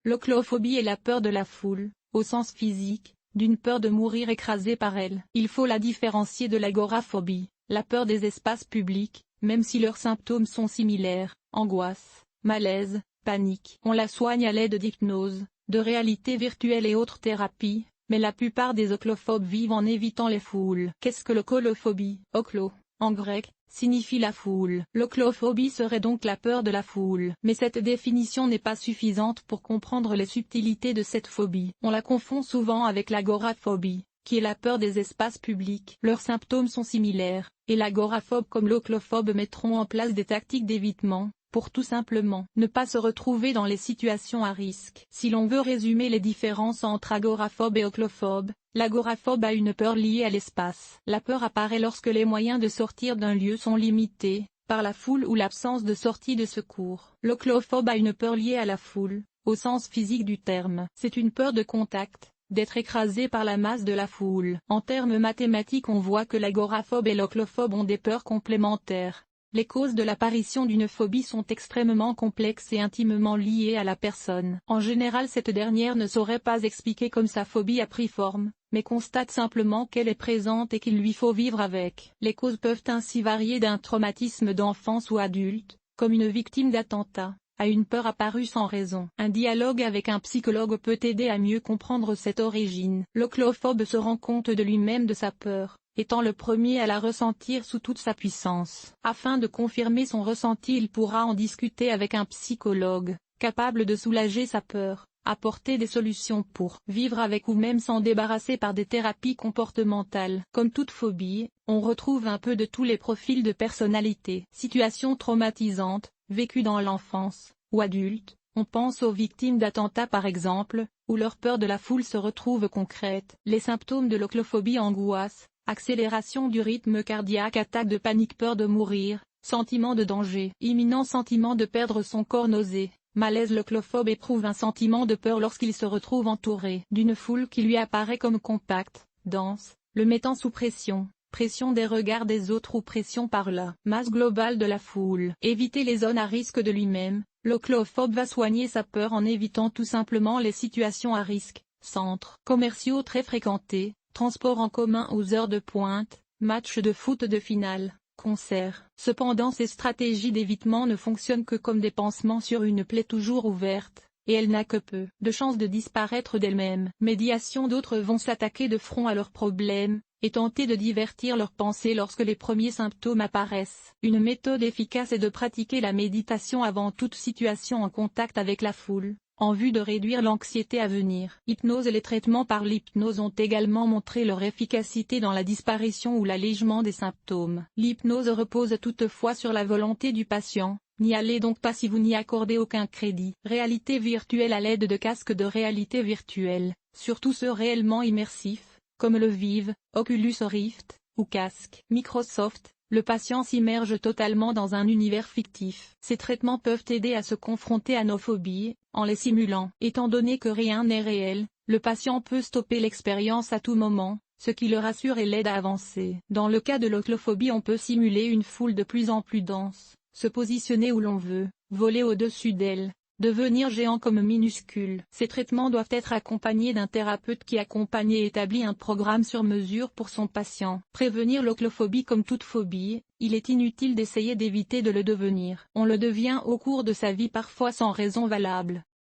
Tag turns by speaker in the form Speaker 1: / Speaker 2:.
Speaker 1: L'oclophobie est la peur de la foule, au sens physique, d'une peur de mourir écrasé par elle. Il faut la différencier de l'agoraphobie, la peur des espaces publics, même si leurs symptômes sont similaires, angoisse, malaise, panique. On la soigne à l'aide d'hypnose, de réalité virtuelle et autres thérapies, mais la plupart des oclophobes vivent en évitant les foules. Qu'est-ce que l'oclophobie? Oklo, en grec, signifie la foule. L'oclophobie serait donc la peur de la foule. Mais cette définition n'est pas suffisante pour comprendre les subtilités de cette phobie. On la confond souvent avec l'agoraphobie, qui est la peur des espaces publics. Leurs symptômes sont similaires, et l'agoraphobe comme l'oclophobe mettront en place des tactiques d'évitement, pour tout simplement ne pas se retrouver dans les situations à risque. Si l'on veut résumer les différences entre agoraphobe et oclophobe, l'agoraphobe a une peur liée à l'espace. La peur apparaît lorsque les moyens de sortir d'un lieu sont limités, par la foule ou l'absence de sortie de secours. L'oclophobe a une peur liée à la foule, au sens physique du terme. C'est une peur de contact, d'être écrasé par la masse de la foule. En termes mathématiques, on voit que l'agoraphobe et l'oclophobe ont des peurs complémentaires. Les causes de l'apparition d'une phobie sont extrêmement complexes et intimement liées à la personne. En général, cette dernière ne saurait pas expliquer comme sa phobie a pris forme, mais constate simplement qu'elle est présente et qu'il lui faut vivre avec. Les causes peuvent ainsi varier d'un traumatisme d'enfance ou adulte, comme une victime d'attentat, à une peur apparue sans raison. Un dialogue avec un psychologue peut aider à mieux comprendre cette origine. L'oclophobe se rend compte de lui-même de sa peur, étant le premier à la ressentir sous toute sa puissance. Afin de confirmer son ressenti, il pourra en discuter avec un psychologue, capable de soulager sa peur, apporter des solutions pour vivre avec ou même s'en débarrasser par des thérapies comportementales. Comme toute phobie, on retrouve un peu de tous les profils de personnalité. Situations traumatisantes, vécues dans l'enfance, ou adulte, on pense aux victimes d'attentats par exemple, où leur peur de la foule se retrouve concrète. Les symptômes de l'oclophobie: angoisse, accélération du rythme cardiaque, attaque de panique, peur de mourir, sentiment de danger imminent, sentiment de perdre son corps, nausée, malaise. L'oclophobe éprouve un sentiment de peur lorsqu'il se retrouve entouré d'une foule qui lui apparaît comme compacte, dense, le mettant sous pression. Pression des regards des autres ou pression par la masse globale de la foule. Éviter les zones à risque de lui-même. L'oclophobe va soigner sa peur en évitant tout simplement les situations à risque, centres commerciaux très fréquentés, transports en commun aux heures de pointe, matchs de foot de finale, concerts. Cependant, ces stratégies d'évitement ne fonctionnent que comme des pansements sur une plaie toujours ouverte, et elle n'a que peu de chances de disparaître d'elle-même. Médiation: d'autres vont s'attaquer de front à leurs problèmes, et tenter de divertir leurs pensées lorsque les premiers symptômes apparaissent. Une méthode efficace est de pratiquer la méditation avant toute situation en contact avec la foule, en vue de réduire l'anxiété à venir. Hypnose: les traitements par l'hypnose ont également montré leur efficacité dans la disparition ou l'allègement des symptômes. L'hypnose repose toutefois sur la volonté du patient. N'y allez donc pas si vous n'y accordez aucun crédit. Réalité virtuelle: à l'aide de casques de réalité virtuelle, surtout ceux réellement immersifs, comme le Vive, Oculus Rift, ou casque Microsoft, le patient s'immerge totalement dans un univers fictif. Ces traitements peuvent aider à se confronter à nos phobies, en les simulant. Étant donné que rien n'est réel, le patient peut stopper l'expérience à tout moment, ce qui le rassure et l'aide à avancer. Dans le cas de l'oclophobie, on peut simuler une foule de plus en plus dense, se positionner où l'on veut, voler au-dessus d'elle, devenir géant comme minuscule. Ces traitements doivent être accompagnés d'un thérapeute qui accompagne et établit un programme sur mesure pour son patient. Prévenir l'oclophobie: comme toute phobie, il est inutile d'essayer d'éviter de le devenir. On le devient au cours de sa vie, parfois sans raison valable.